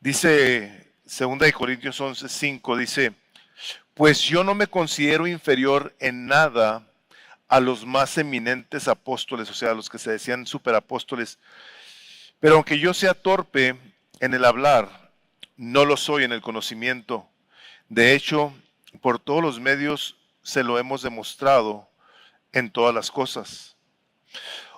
Dice 2 Corintios 11:5, dice, pues yo no me considero inferior en nada a los más eminentes apóstoles, o sea, a los que se decían superapóstoles, pero aunque yo sea torpe en el hablar, no lo soy en el conocimiento. De hecho, por todos los medios se lo hemos demostrado en todas las cosas.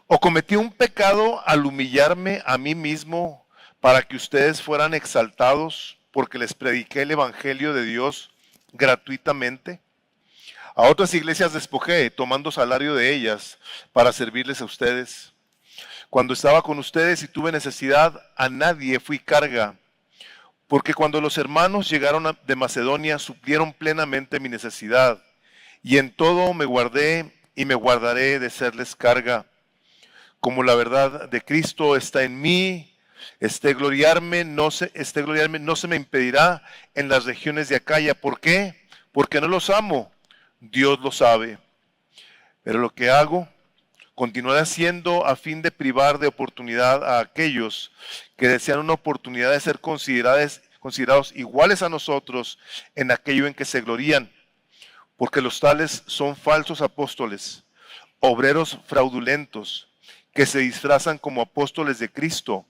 ¿O cometí un pecado al humillarme a mí mismo para que ustedes fueran exaltados porque les prediqué el Evangelio de Dios gratuitamente? A otras iglesias despojé, tomando salario de ellas para servirles a ustedes. Cuando estaba con ustedes y tuve necesidad, a nadie fui carga, porque cuando los hermanos llegaron de Macedonia, suplieron plenamente mi necesidad, y en todo me guardé y me guardaré de serles carga. Como la verdad de Cristo está en mí, este gloriarme no se me impedirá en las regiones de Acaya. ¿Por qué? Porque no los amo, Dios lo sabe. Pero lo que hago, continuaré haciendo a fin de privar de oportunidad a aquellos que desean una oportunidad de ser considerados iguales a nosotros en aquello en que se glorían, porque los tales son falsos apóstoles, obreros fraudulentos, que se disfrazan como apóstoles de Cristo,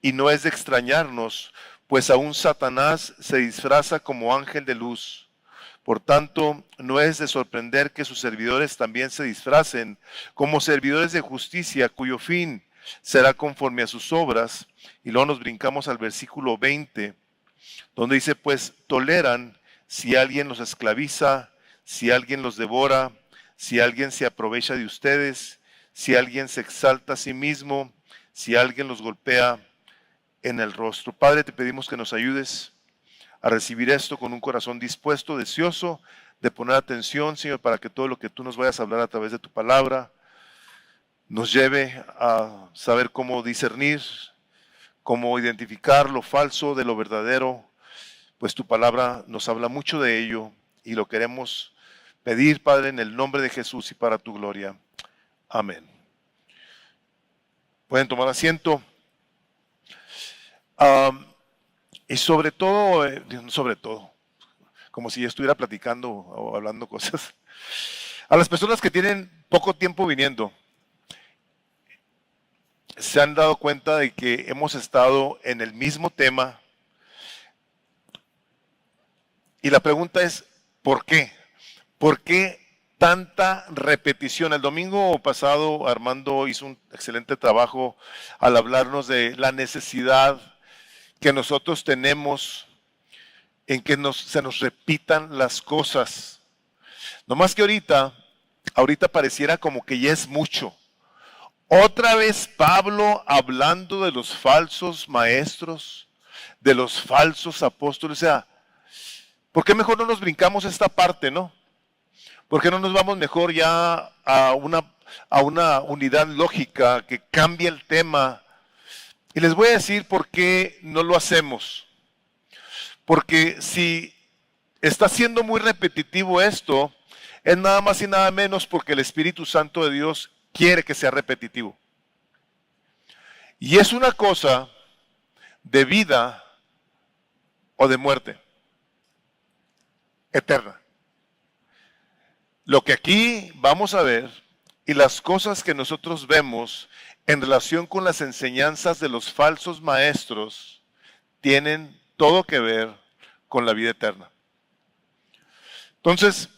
y no es de extrañarnos, pues aún Satanás se disfraza como ángel de luz. Por tanto, no es de sorprender que sus servidores también se disfracen como servidores de justicia, cuyo fin será conforme a sus obras. Y luego nos brincamos al versículo 20, donde dice, pues toleran si alguien los esclaviza, si alguien los devora, si alguien se aprovecha de ustedes, si alguien se exalta a sí mismo, si alguien los golpea en el rostro. Padre, te pedimos que nos ayudes a recibir esto con un corazón dispuesto, deseoso de poner atención, Señor, para que todo lo que tú nos vayas a hablar a través de tu palabra nos lleve a saber cómo discernir, cómo identificar lo falso de lo verdadero, pues tu palabra nos habla mucho de ello y lo queremos pedir, Padre, en el nombre de Jesús y para tu gloria. Amén. Pueden tomar asiento. Y sobre todo, como si yo estuviera platicando o hablando cosas, a las personas que tienen poco tiempo viniendo, se han dado cuenta de que hemos estado en el mismo tema y la pregunta es, ¿por qué? ¿Por qué tanta repetición? El domingo pasado Armando hizo un excelente trabajo al hablarnos de la necesidad que nosotros tenemos en que se nos repitan las cosas. No más que ahorita pareciera como que ya es mucho. Otra vez Pablo hablando de los falsos maestros, de los falsos apóstoles. O sea, ¿por qué mejor no nos brincamos esta parte, no? ¿Por qué no nos vamos mejor ya a una unidad lógica que cambie el tema? Y les voy a decir por qué no lo hacemos. Porque si está siendo muy repetitivo esto, es nada más y nada menos porque el Espíritu Santo de Dios quiere que sea repetitivo. Y es una cosa de vida o de muerte eterna. Lo que aquí vamos a ver y las cosas que nosotros vemos en relación con las enseñanzas de los falsos maestros tienen todo que ver con la vida eterna. Entonces,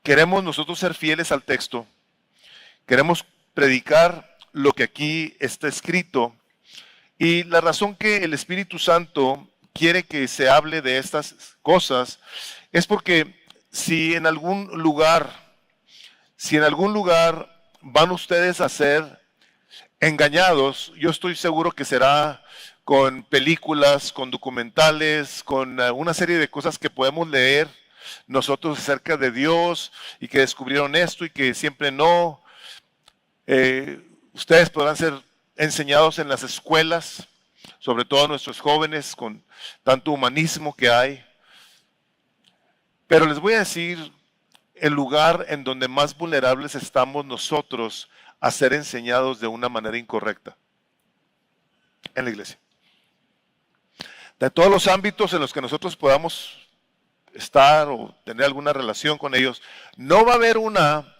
queremos nosotros ser fieles al texto, queremos predicar lo que aquí está escrito y la razón que el Espíritu Santo quiere que se hable de estas cosas es porque si en algún lugar van ustedes a ser engañados, yo estoy seguro que será con películas, con documentales, con una serie de cosas que podemos leer nosotros acerca de Dios y que descubrieron esto y que siempre no. Ustedes podrán ser enseñados en las escuelas, sobre todo nuestros jóvenes, con tanto humanismo que hay. Pero les voy a decir el lugar en donde más vulnerables estamos nosotros a ser enseñados de una manera incorrecta: en la iglesia. de todos los ámbitos en los que nosotros podamos estar o tener alguna relación con ellos, no va a haber una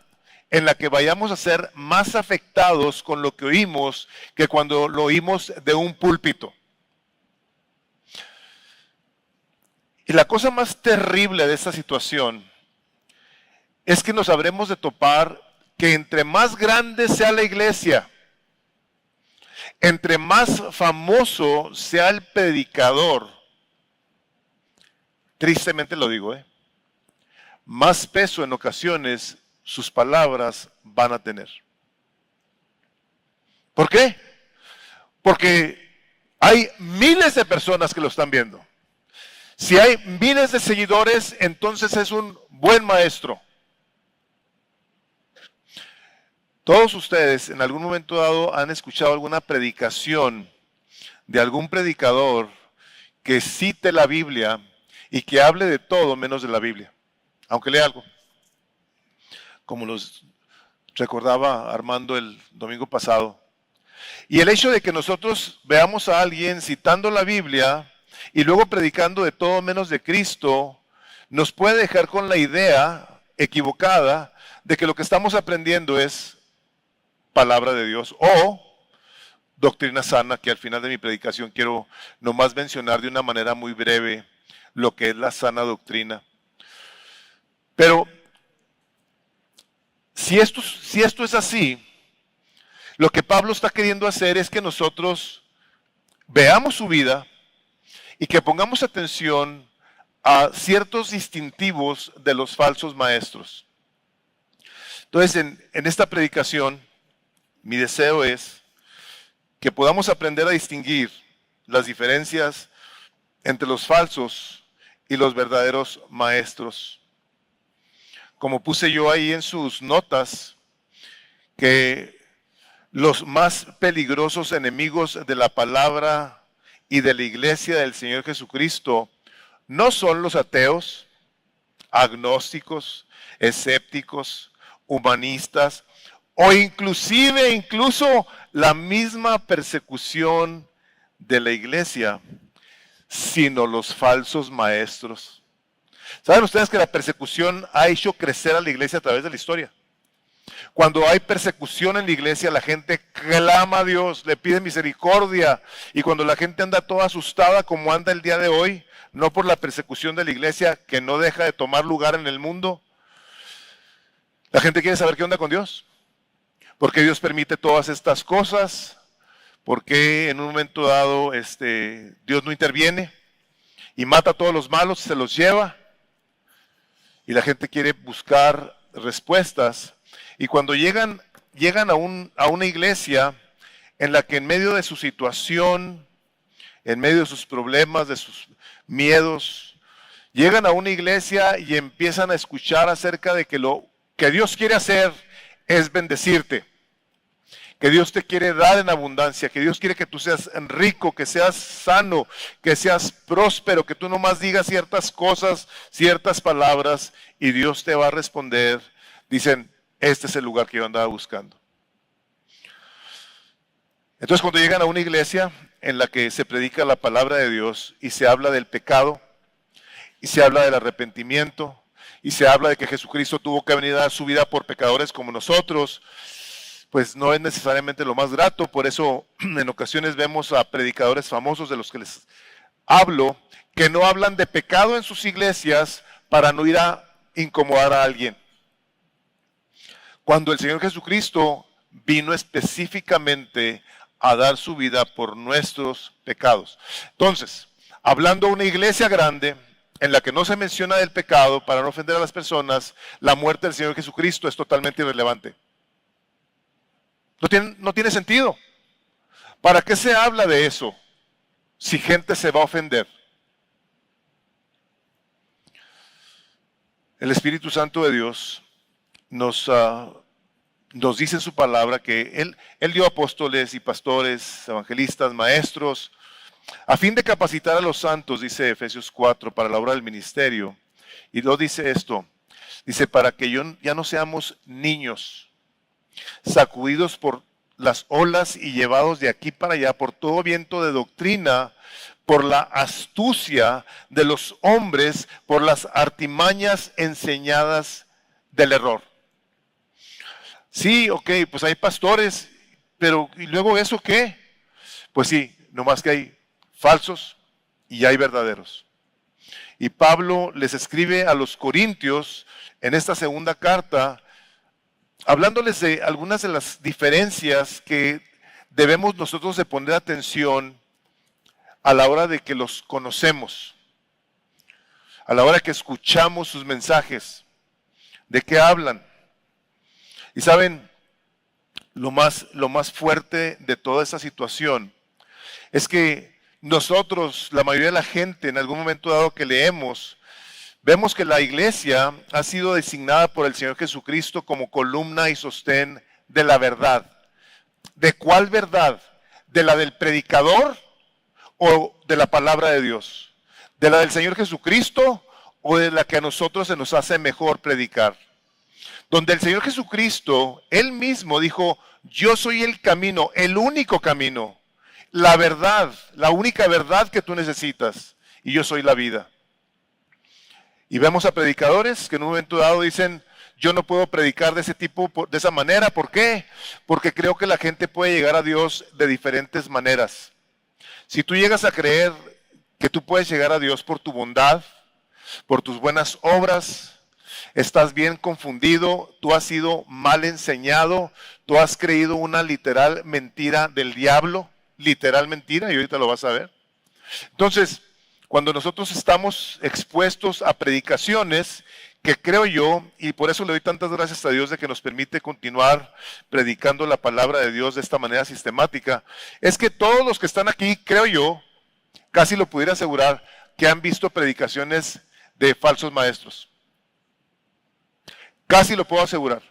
en la que vayamos a ser más afectados con lo que oímos que cuando lo oímos de un púlpito. Y la cosa más terrible de esta situación es que nos habremos de topar que entre más grande sea la iglesia, entre más famoso sea el predicador, tristemente lo digo, más peso en ocasiones sus palabras van a tener. ¿Por qué? Porque hay miles de personas que lo están viendo. Si hay miles de seguidores, entonces es un buen maestro. Todos ustedes en algún momento dado han escuchado alguna predicación de algún predicador que cite la Biblia y que hable de todo menos de la Biblia, aunque lea algo. Como los recordaba Armando el domingo pasado. Y el hecho de que nosotros veamos a alguien citando la Biblia y luego predicando de todo menos de Cristo, nos puede dejar con la idea equivocada de que lo que estamos aprendiendo es palabra de Dios o doctrina sana, que al final de mi predicación quiero nomás mencionar de una manera muy breve lo que es la sana doctrina. Pero si esto es así, lo que Pablo está queriendo hacer es que nosotros veamos su vida y que pongamos atención a ciertos distintivos de los falsos maestros. Entonces, en esta predicación, mi deseo es que podamos aprender a distinguir las diferencias entre los falsos y los verdaderos maestros. Como puse yo ahí en sus notas, que los más peligrosos enemigos de la palabra y de la iglesia del Señor Jesucristo no son los ateos, agnósticos, escépticos, humanistas o incluso la misma persecución de la iglesia, sino los falsos maestros. ¿Saben ustedes que la persecución ha hecho crecer a la iglesia a través de la historia? Cuando hay persecución en la iglesia, la gente clama a Dios, le pide misericordia. Y cuando la gente anda toda asustada como anda el día de hoy, no por la persecución de la iglesia que no deja de tomar lugar en el mundo, la gente quiere saber qué onda con Dios. ¿Por qué Dios permite todas estas cosas? ¿Por qué en un momento dado Dios no interviene y mata a todos los malos, se los lleva? Y la gente quiere buscar respuestas. Y cuando llegan a una iglesia en la que en medio de su situación, en medio de sus problemas, de sus miedos, llegan a una iglesia y empiezan a escuchar acerca de que lo que Dios quiere hacer es bendecirte, que Dios te quiere dar en abundancia, que Dios quiere que tú seas rico, que seas sano, que seas próspero, que tú nomás digas ciertas cosas, ciertas palabras y Dios te va a responder. Dicen, este es el lugar que yo andaba buscando. Entonces cuando llegan a una iglesia en la que se predica la palabra de Dios y se habla del pecado, y se habla del arrepentimiento, y se habla de que Jesucristo tuvo que venir a dar su vida por pecadores como nosotros, pues no es necesariamente lo más grato. Por eso en ocasiones vemos a predicadores famosos de los que les hablo, que no hablan de pecado en sus iglesias para no ir a incomodar a alguien. Cuando el Señor Jesucristo vino específicamente a dar su vida por nuestros pecados. Entonces, hablando de una iglesia grande en la que no se menciona del pecado para no ofender a las personas, la muerte del Señor Jesucristo es totalmente irrelevante. No tiene sentido. ¿Para qué se habla de eso si gente se va a ofender? El Espíritu Santo de Dios nos dice en su palabra que Él dio apóstoles y pastores, evangelistas, maestros, a fin de capacitar a los santos, dice Efesios 4, para la obra del ministerio. Y luego dice esto, dice, para que ya no seamos niños, sacudidos por las olas y llevados de aquí para allá por todo viento de doctrina, por la astucia de los hombres, por las artimañas enseñadas del error. Sí, ok, pues hay pastores, pero ¿y luego eso qué? Pues sí, nomás que hay falsos y hay verdaderos. Y Pablo les escribe a los corintios en esta segunda carta, hablándoles de algunas de las diferencias que debemos nosotros de poner atención a la hora de que los conocemos, a la hora que escuchamos sus mensajes, de qué hablan. Y saben, lo más fuerte de toda esta situación es que nosotros, la mayoría de la gente, en algún momento dado que leemos, vemos que la iglesia ha sido designada por el Señor Jesucristo como columna y sostén de la verdad. ¿De cuál verdad? ¿De la del predicador o de la palabra de Dios? ¿De la del Señor Jesucristo o de la que a nosotros se nos hace mejor predicar? Donde el Señor Jesucristo, Él mismo dijo, yo soy el camino, el único camino, la verdad, la única verdad que tú necesitas, y yo soy la vida. Y vemos a predicadores que en un momento dado dicen, yo no puedo predicar de ese tipo, de esa manera. ¿Por qué? Porque creo que la gente puede llegar a Dios de diferentes maneras. Si tú llegas a creer que tú puedes llegar a Dios por tu bondad, por tus buenas obras, estás bien confundido, tú has sido mal enseñado, tú has creído una literal mentira del diablo, literal mentira, y ahorita lo vas a ver. Entonces, cuando nosotros estamos expuestos a predicaciones, que creo yo, y por eso le doy tantas gracias a Dios de que nos permite continuar predicando la palabra de Dios de esta manera sistemática, es que todos los que están aquí, creo yo, casi lo pudiera asegurar, que han visto predicaciones de falsos maestros. Casi lo puedo asegurar.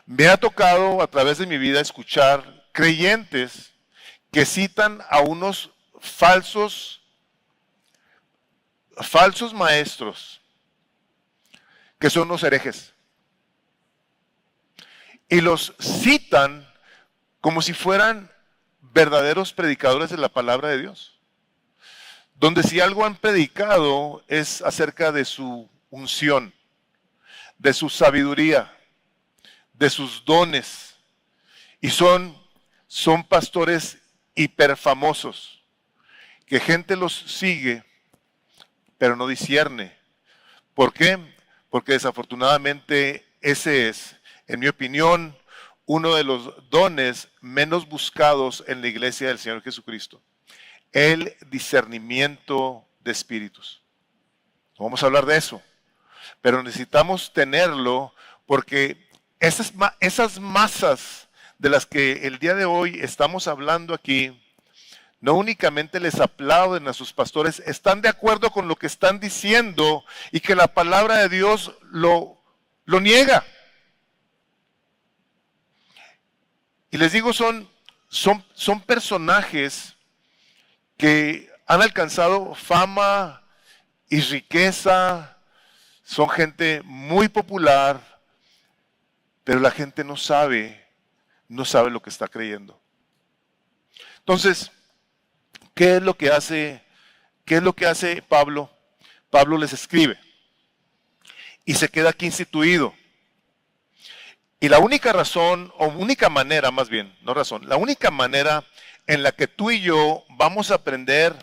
Me ha tocado a través de mi vida escuchar creyentes que citan a unos falsos maestros, que son los herejes. Y los citan como si fueran verdaderos predicadores de la palabra de Dios. Donde si algo han predicado es acerca de su unción, de su sabiduría, de sus dones. Y son pastores hiperfamosos, que gente los sigue, pero no discierne. ¿Por qué? Porque desafortunadamente ese es, en mi opinión, uno de los dones menos buscados en la iglesia del Señor Jesucristo. El discernimiento de espíritus. Vamos a hablar de eso. Pero necesitamos tenerlo porque esas masas de las que el día de hoy estamos hablando aquí, no únicamente les aplauden a sus pastores, están de acuerdo con lo que están diciendo y que la palabra de Dios lo niega. Y les digo, son personajes que han alcanzado fama y riqueza, son gente muy popular, pero la gente no sabe lo que está creyendo. Entonces, ¿qué es lo que hace Pablo? Pablo les escribe y se queda aquí instituido. Y la única razón, o única manera más bien, no razón, la única manera en la que tú y yo vamos a aprender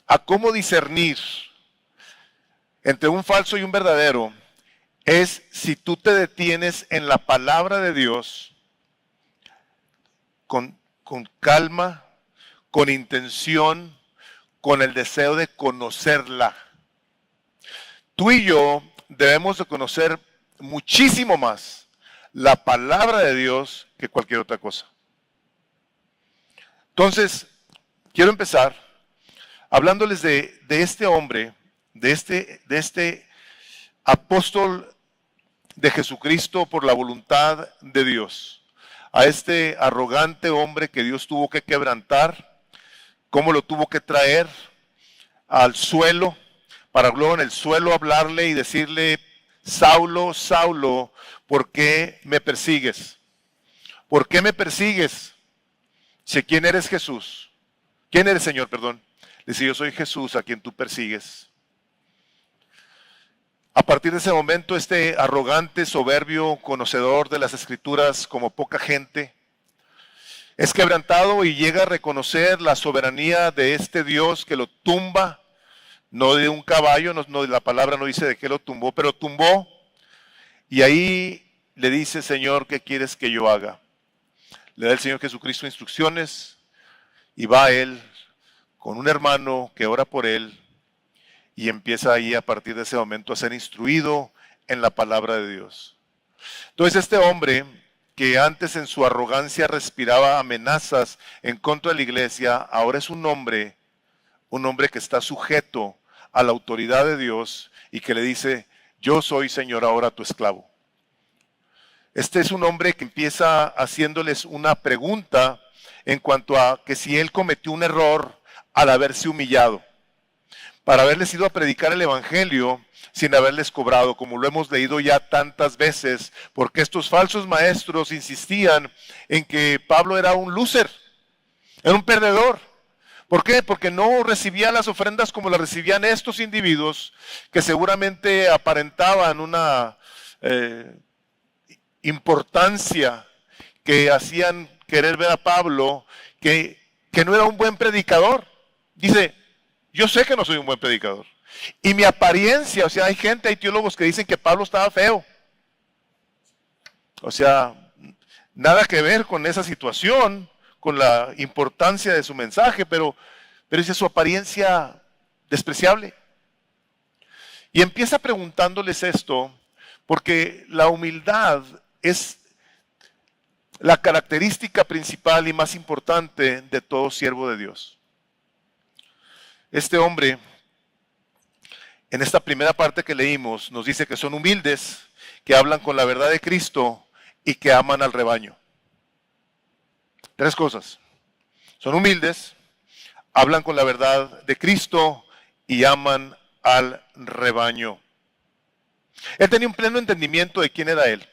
a cómo discernir entre un falso y un verdadero es si tú te detienes en la palabra de Dios con calma, con intención, con el deseo de conocerla. Tú y yo debemos de conocer muchísimo más la palabra de Dios que cualquier otra cosa. Entonces, quiero empezar hablándoles de este hombre, de este apóstol de Jesucristo por la voluntad de Dios, a este arrogante hombre que Dios tuvo que quebrantar, cómo lo tuvo que traer al suelo, para luego en el suelo hablarle y decirle, Saulo, Saulo, ¿por qué me persigues? ¿por qué me persigues? Dice, ¿quién eres Jesús? ¿Quién eres, Señor? Perdón. Dice, yo soy Jesús a quien tú persigues. A partir de ese momento, este arrogante, soberbio, conocedor de las Escrituras como poca gente, es quebrantado y llega a reconocer la soberanía de este Dios que lo tumba, no de un caballo, la palabra no dice de qué lo tumbó, pero tumbó. Y ahí le dice, Señor, ¿qué quieres que yo haga? Le da el Señor Jesucristo instrucciones y va a él con un hermano que ora por él y empieza ahí a partir de ese momento a ser instruido en la palabra de Dios. Entonces este hombre que antes en su arrogancia respiraba amenazas en contra de la iglesia, ahora es un hombre que está sujeto a la autoridad de Dios y que le dice, yo soy, Señor, ahora tu esclavo. Este es un hombre que empieza haciéndoles una pregunta en cuanto a que si él cometió un error al haberse humillado, para haberles ido a predicar el evangelio sin haberles cobrado, como lo hemos leído ya tantas veces, porque estos falsos maestros insistían en que Pablo era un loser, era un perdedor. ¿Por qué? Porque no recibía las ofrendas como las recibían estos individuos que seguramente aparentaban una importancia, que hacían querer ver a Pablo, que no era un buen predicador. Dice, yo sé que no soy un buen predicador. Y mi apariencia, o sea, hay teólogos que dicen que Pablo estaba feo. O sea, nada que ver con esa situación, con la importancia de su mensaje, pero dice su apariencia despreciable. Y empieza preguntándoles esto, porque la humildad es la característica principal y más importante de todo siervo de Dios. Este hombre, en esta primera parte que leímos, nos dice que son humildes, que hablan con la verdad de Cristo y que aman al rebaño. Tres cosas. Son humildes, hablan con la verdad de Cristo y aman al rebaño. Él tenía un pleno entendimiento de quién era él.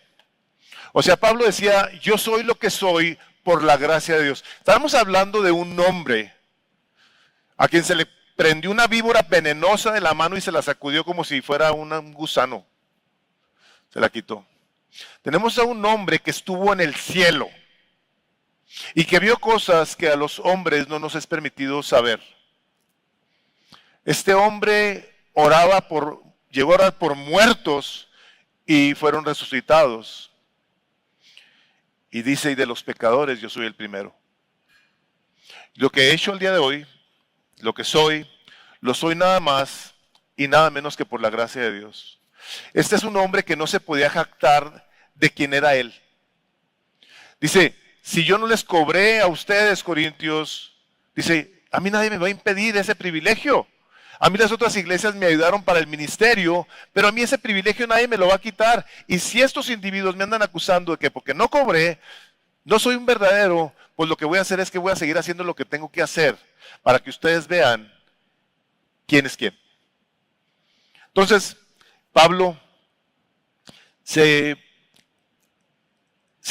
O sea, Pablo decía, yo soy lo que soy por la gracia de Dios. Estábamos hablando de un hombre a quien se le prendió una víbora venenosa de la mano y se la sacudió como si fuera un gusano. Se la quitó. Tenemos a un hombre que estuvo en el cielo y que vio cosas que a los hombres no nos es permitido saber. Este hombre llegó a orar por muertos y fueron resucitados. Y dice, y de los pecadores yo soy el primero. Lo que he hecho el día de hoy, lo que soy, lo soy nada más y nada menos que por la gracia de Dios. Este es un hombre que no se podía jactar de quién era él. Dice, si yo no les cobré a ustedes, corintios, dice, a mí nadie me va a impedir ese privilegio. A mí las otras iglesias me ayudaron para el ministerio, pero a mí ese privilegio nadie me lo va a quitar. Y si estos individuos me andan acusando de que porque no cobré, no soy un verdadero, pues lo que voy a hacer es que voy a seguir haciendo lo que tengo que hacer para que ustedes vean quién es quién. Entonces, Pablo se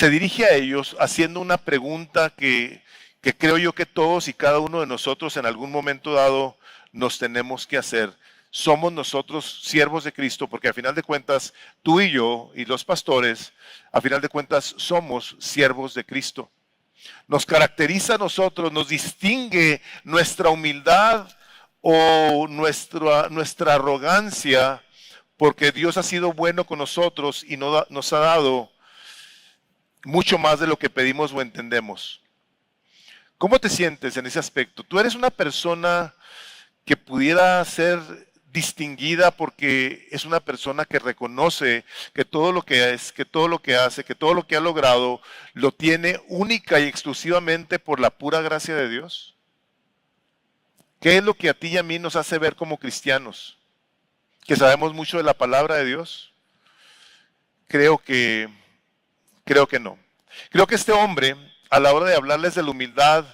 dirige a ellos haciendo una pregunta que creo yo que todos y cada uno de nosotros en algún momento dado nos tenemos que hacer. Somos nosotros siervos de Cristo, porque al final de cuentas, tú y yo y los pastores, al final de cuentas somos siervos de Cristo. Nos caracteriza a nosotros, nos distingue nuestra humildad o nuestra arrogancia, porque Dios ha sido bueno con nosotros y nos ha dado mucho más de lo que pedimos o entendemos. ¿Cómo te sientes en ese aspecto? ¿Tú eres una persona que pudiera ser distinguida porque es una persona que reconoce que todo lo que es, que todo lo que hace, que todo lo que ha logrado, lo tiene única y exclusivamente por la pura gracia de Dios? ¿Qué es lo que a ti y a mí nos hace ver como cristianos? ¿Que sabemos mucho de la palabra de Dios? Creo que no. Creo que este hombre, a la hora de hablarles de la humildad,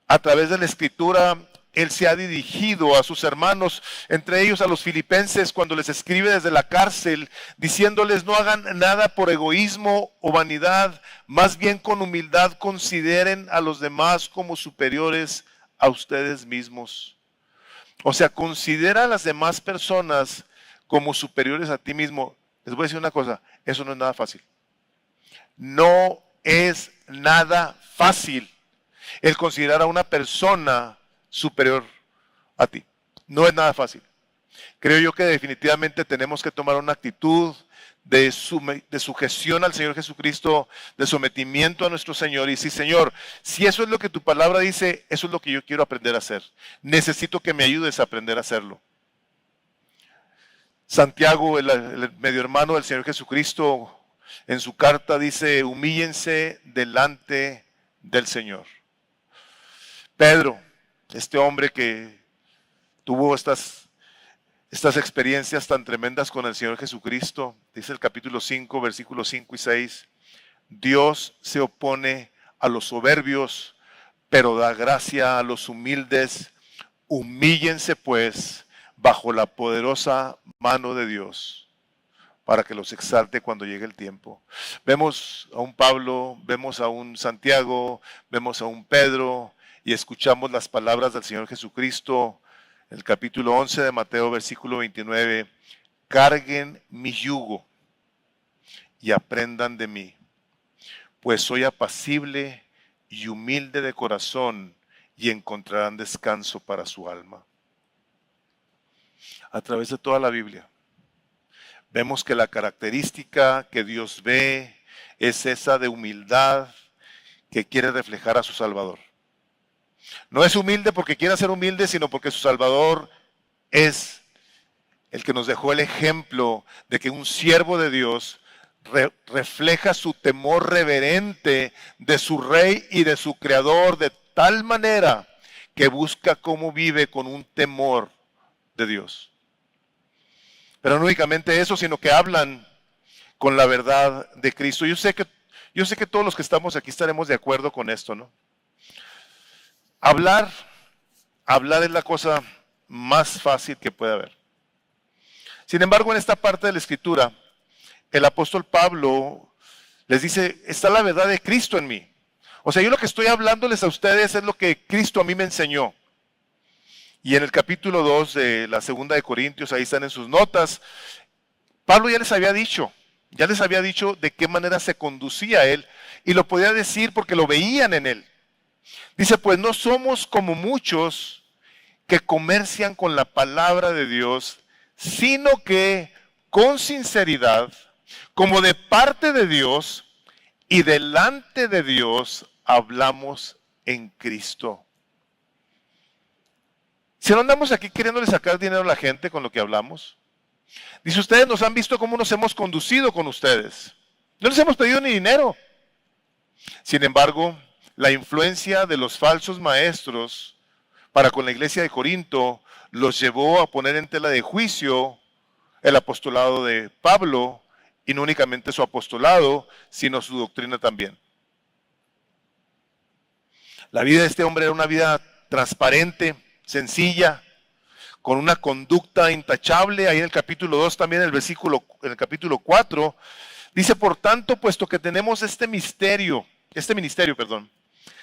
a través de la Escritura, Él se ha dirigido a sus hermanos, entre ellos a los filipenses, cuando les escribe desde la cárcel, diciéndoles: no hagan nada por egoísmo o vanidad, más bien con humildad consideren a los demás como superiores a ustedes mismos. O sea, considera a las demás personas como superiores a ti mismo. Les voy a decir una cosa, eso no es nada fácil. No es nada fácil el considerar a una persona superior a ti. No es nada fácil. Creo yo que definitivamente tenemos que tomar una actitud de sujeción al Señor Jesucristo, de sometimiento a nuestro Señor. Y sí, Señor, si eso es lo que tu palabra dice, eso es lo que yo quiero aprender a hacer. Necesito que me ayudes a aprender a hacerlo. Santiago, el medio hermano del Señor Jesucristo, en su carta dice: humíllense delante del Señor. Pedro, este hombre que tuvo estas experiencias tan tremendas con el Señor Jesucristo, dice el capítulo 5, versículos 5 y 6, Dios se opone a los soberbios, pero da gracia a los humildes. Humíllense pues bajo la poderosa mano de Dios, para que los exalte cuando llegue el tiempo. Vemos a un Pablo, vemos a un Santiago, vemos a un Pedro, y escuchamos las palabras del Señor Jesucristo, el capítulo 11 de Mateo, versículo 29, carguen mi yugo y aprendan de mí, pues soy apacible y humilde de corazón, y encontrarán descanso para su alma. A través de toda la Biblia, vemos que la característica que Dios ve es esa de humildad que quiere reflejar a su Salvador. No es humilde porque quiera ser humilde, sino porque su Salvador es el que nos dejó el ejemplo de que un siervo de Dios refleja su temor reverente de su Rey y de su Creador, de tal manera que busca cómo vive con un temor de Dios. Pero no únicamente eso, sino que hablan con la verdad de Cristo. Yo sé que todos los que estamos aquí estaremos de acuerdo con esto, ¿no? Hablar es la cosa más fácil que puede haber. Sin embargo, en esta parte de la Escritura, el apóstol Pablo les dice: está la verdad de Cristo en mí. O sea, yo lo que estoy hablándoles a ustedes es lo que Cristo a mí me enseñó. Y en el capítulo 2 de la segunda de Corintios, ahí están en sus notas, Pablo ya les había dicho de qué manera se conducía él, y lo podía decir porque lo veían en él. Dice: pues no somos como muchos que comercian con la palabra de Dios, sino que con sinceridad, como de parte de Dios y delante de Dios, hablamos en Cristo. Si no andamos aquí queriéndole sacar dinero a la gente con lo que hablamos. Dice: ustedes nos han visto cómo nos hemos conducido con ustedes. No les hemos pedido ni dinero. Sin embargo, la influencia de los falsos maestros para con la iglesia de Corinto los llevó a poner en tela de juicio el apostolado de Pablo, y no únicamente su apostolado, sino su doctrina también. La vida de este hombre era una vida transparente, sencilla, con una conducta intachable. Ahí en el capítulo 2 también, en el capítulo 4, dice: por tanto, puesto que tenemos este ministerio,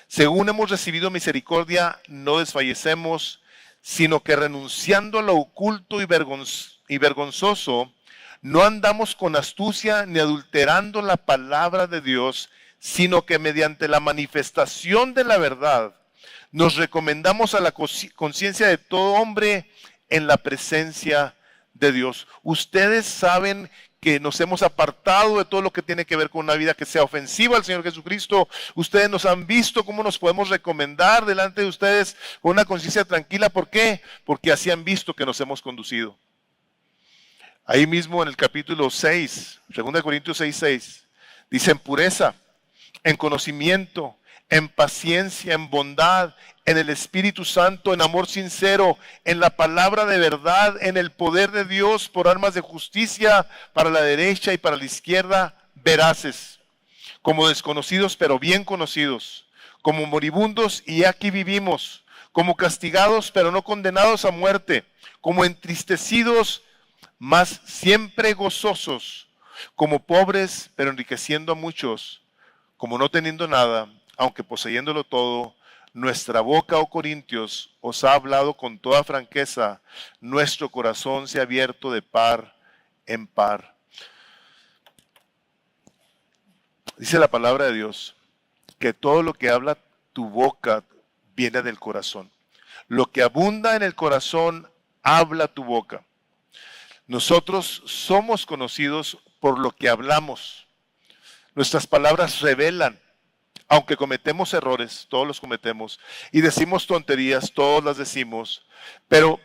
según hemos recibido misericordia, no desfallecemos, sino que renunciando a lo oculto y vergonzoso, no andamos con astucia ni adulterando la palabra de Dios, sino que mediante la manifestación de la verdad nos recomendamos a la conciencia de todo hombre en la presencia de Dios. Ustedes saben que nos hemos apartado de todo lo que tiene que ver con una vida que sea ofensiva al Señor Jesucristo. Ustedes nos han visto cómo nos podemos recomendar delante de ustedes con una conciencia tranquila. ¿Por qué? Porque así han visto que nos hemos conducido. Ahí mismo en el capítulo 6, 2 Corintios 6, dice: en pureza, en conocimiento, en paciencia, en bondad, en el Espíritu Santo, en amor sincero, en la palabra de verdad, en el poder de Dios por armas de justicia para la derecha y para la izquierda, veraces, como desconocidos pero bien conocidos, como moribundos y aquí vivimos, como castigados pero no condenados a muerte, como entristecidos mas siempre gozosos, como pobres pero enriqueciendo a muchos, como no teniendo nada, aunque poseyéndolo todo. Nuestra boca, oh Corintios, os ha hablado con toda franqueza, nuestro corazón se ha abierto de par en par. Dice la palabra de Dios que todo lo que habla tu boca viene del corazón. Lo que abunda en el corazón, habla tu boca. Nosotros somos conocidos por lo que hablamos. Nuestras palabras revelan, aunque cometemos errores, todos los cometemos, y decimos tonterías, todos las decimos, pero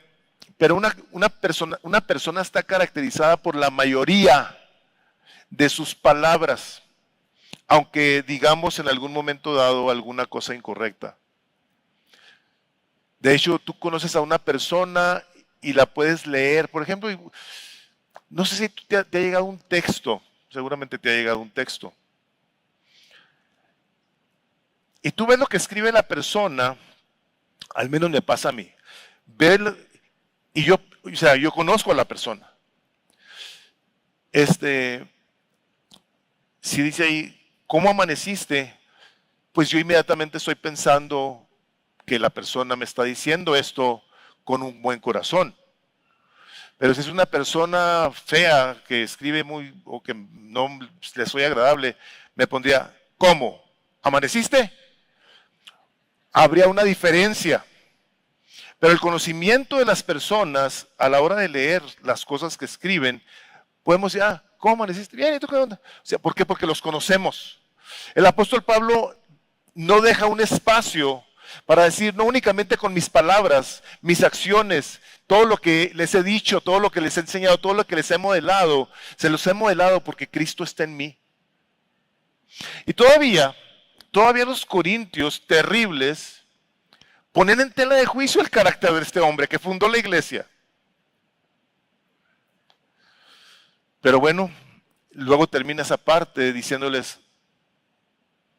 una persona está caracterizada por la mayoría de sus palabras, aunque digamos en algún momento dado alguna cosa incorrecta. De hecho, tú conoces a una persona y la puedes leer. Por ejemplo, no sé si te ha llegado un texto, seguramente te ha llegado un texto. Y tú ves lo que escribe la persona, al menos me pasa a mí. Y yo conozco a la persona. Si dice ahí, ¿cómo amaneciste? Pues yo inmediatamente estoy pensando que la persona me está diciendo esto con un buen corazón. Pero si es una persona fea que escribe o que no le soy agradable, me pondría, ¿cómo? ¿Amaneciste? Habría una diferencia. Pero el conocimiento de las personas a la hora de leer las cosas que escriben, podemos decir, ¿cómo amaneciste? Bien, ¿y tú qué onda? O sea, ¿por qué? Porque los conocemos. El apóstol Pablo no deja un espacio para decir, no únicamente con mis palabras, mis acciones, todo lo que les he dicho, todo lo que les he enseñado, todo lo que les he modelado, se los he modelado porque Cristo está en mí. Y todavía los corintios terribles ponen en tela de juicio el carácter de este hombre que fundó la iglesia. Pero bueno, luego termina esa parte diciéndoles,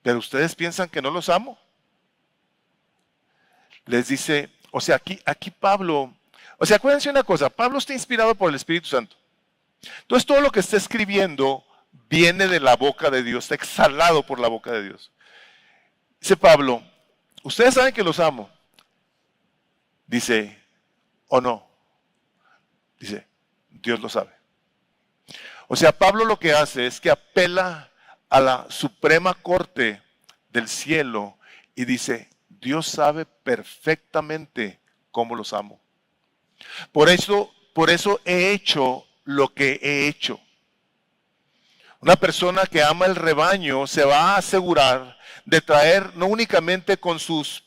¿pero ustedes piensan que no los amo? Les dice, aquí Pablo, acuérdense una cosa, Pablo está inspirado por el Espíritu Santo. Entonces todo lo que está escribiendo viene de la boca de Dios, está exhalado por la boca de Dios. Dice Pablo, ustedes saben que los amo. Dice, ¿o no? Dice, Dios lo sabe. Pablo lo que hace es que apela a la Suprema Corte del cielo y dice, Dios sabe perfectamente cómo los amo. Por eso he hecho lo que he hecho. Una persona que ama el rebaño se va a asegurar de traer no únicamente con sus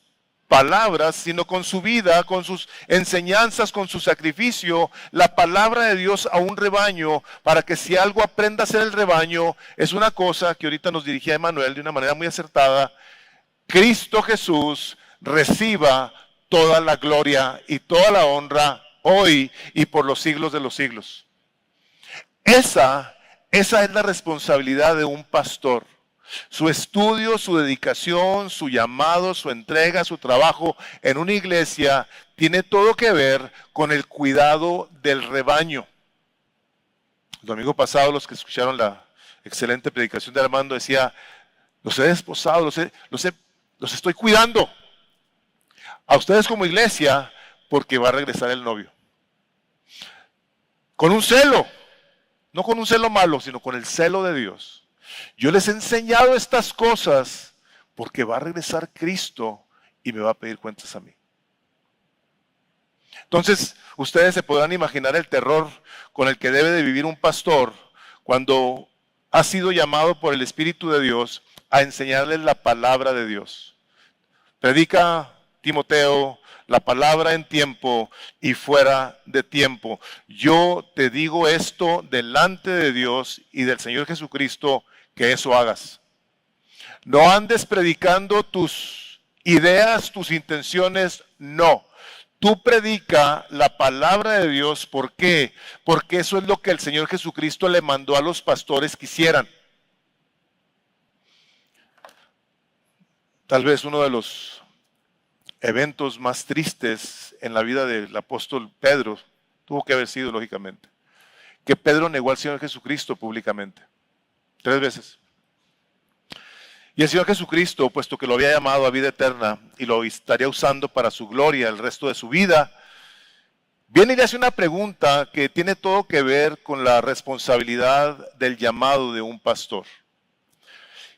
palabras, sino con su vida, con sus enseñanzas, con su sacrificio, la palabra de Dios a un rebaño, para que si algo aprenda a ser el rebaño, es una cosa que ahorita nos dirigía Emanuel de una manera muy acertada, Cristo Jesús reciba toda la gloria y toda la honra hoy y por los siglos de los siglos. Esa es la responsabilidad de un pastor. Su estudio, su dedicación, su llamado, su entrega, su trabajo en una iglesia tiene todo que ver con el cuidado del rebaño. El domingo pasado los que escucharon la excelente predicación de Armando decía, los he desposado, los estoy cuidando. A ustedes como iglesia porque va a regresar el novio. Con un celo, no con un celo malo, sino con el celo de Dios. Yo les he enseñado estas cosas porque va a regresar Cristo y me va a pedir cuentas a mí. Entonces, ustedes se podrán imaginar el terror con el que debe de vivir un pastor cuando ha sido llamado por el Espíritu de Dios a enseñarles la palabra de Dios. Predica, Timoteo, la palabra en tiempo y fuera de tiempo. Yo te digo esto delante de Dios y del Señor Jesucristo, que eso hagas. No andes predicando tus ideas, tus intenciones, no. Tú predica la palabra de Dios. ¿Por qué? Porque eso es lo que el Señor Jesucristo le mandó a los pastores que hicieran. Tal vez uno de los eventos más tristes en la vida del apóstol Pedro tuvo que haber sido, lógicamente, que Pedro negó al Señor Jesucristo públicamente, 3 veces. Y el Señor Jesucristo, puesto que lo había llamado a vida eterna y lo estaría usando para su gloria el resto de su vida, viene y le hace una pregunta que tiene todo que ver con la responsabilidad del llamado de un pastor.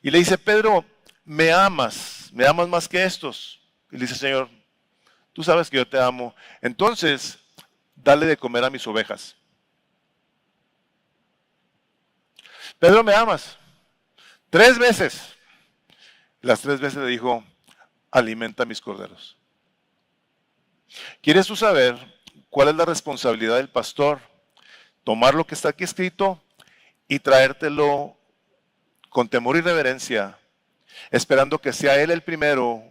Y le dice: Pedro, ¿me amas más que estos? Y le dice: Señor, tú sabes que yo te amo, entonces dale de comer a mis ovejas. Pedro, ¿me amas? 3 veces. Las 3 veces le dijo: alimenta a mis corderos. ¿Quieres tú saber cuál es la responsabilidad del pastor? Tomar lo que está aquí escrito y traértelo con temor y reverencia, esperando que sea él el primero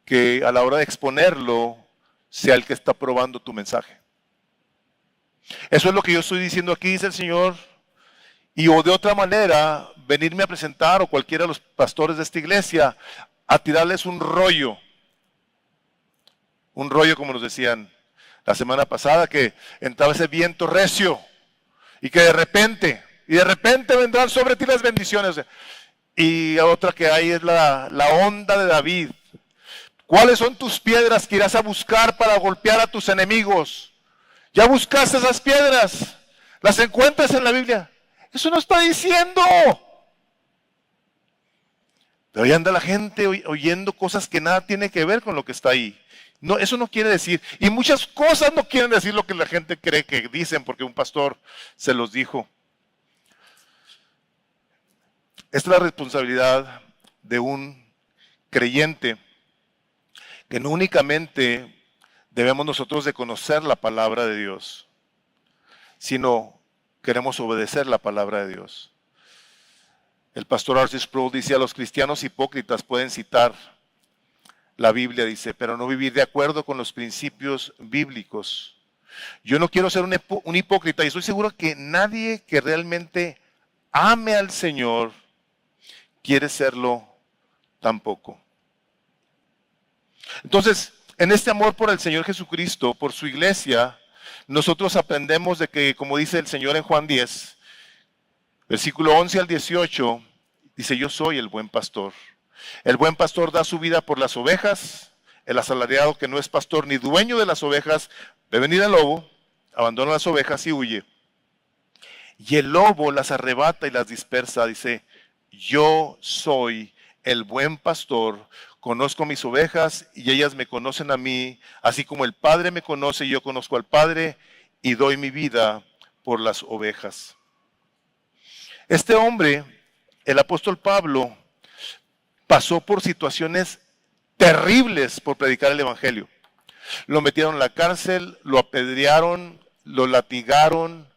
que a la hora de exponerlo sea el que está probando tu mensaje. Eso es lo que yo estoy diciendo aquí, dice el Señor. Y o de otra manera, venirme a presentar, o cualquiera de los pastores de esta iglesia, a tirarles un rollo como nos decían la semana pasada, que entraba ese viento recio y que de repente vendrán sobre ti las bendiciones. Y otra que hay es la onda de David. ¿Cuáles son tus piedras que irás a buscar para golpear a tus enemigos? ¿Ya buscaste esas piedras? ¿Las encuentras en la Biblia? Eso no está diciendo. Pero ahí anda la gente oyendo cosas que nada tiene que ver con lo que está ahí. No, eso no quiere decir. Y muchas cosas no quieren decir lo que la gente cree que dicen porque un pastor se los dijo. Esta es la responsabilidad de un creyente, que no únicamente debemos nosotros de conocer la palabra de Dios, sino queremos obedecer la palabra de Dios. El pastor R.C. Sproul dice: a los cristianos hipócritas pueden citar la Biblia, dice, pero no vivir de acuerdo con los principios bíblicos. Yo no quiero ser un hipócrita, y estoy seguro que nadie que realmente ame al Señor quiere serlo tampoco. Entonces, en este amor por el Señor Jesucristo, por su iglesia, nosotros aprendemos de que, como dice el Señor en Juan 10, versículo 11 al 18, dice: yo soy el buen pastor. El buen pastor da su vida por las ovejas. El asalariado, que no es pastor ni dueño de las ovejas, ve venir el lobo, abandona las ovejas y huye. Y el lobo las arrebata y las dispersa. Dice: yo soy el buen pastor, conozco mis ovejas y ellas me conocen a mí, así como el Padre me conoce y yo conozco al Padre, y doy mi vida por las ovejas. Este hombre, el apóstol Pablo, pasó por situaciones terribles por predicar el evangelio. Lo metieron en la cárcel, lo apedrearon, lo latigaron.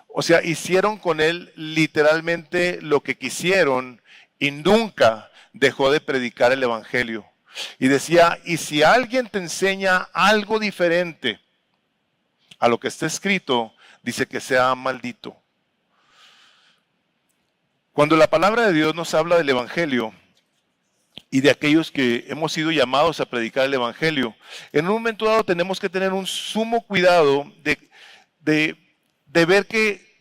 O sea, hicieron con él literalmente lo que quisieron, y nunca dejó de predicar el evangelio. Y decía: y si alguien te enseña algo diferente a lo que está escrito, dice que sea maldito. Cuando la palabra de Dios nos habla del evangelio y de aquellos que hemos sido llamados a predicar el evangelio, en un momento dado tenemos que tener un sumo cuidado de ver que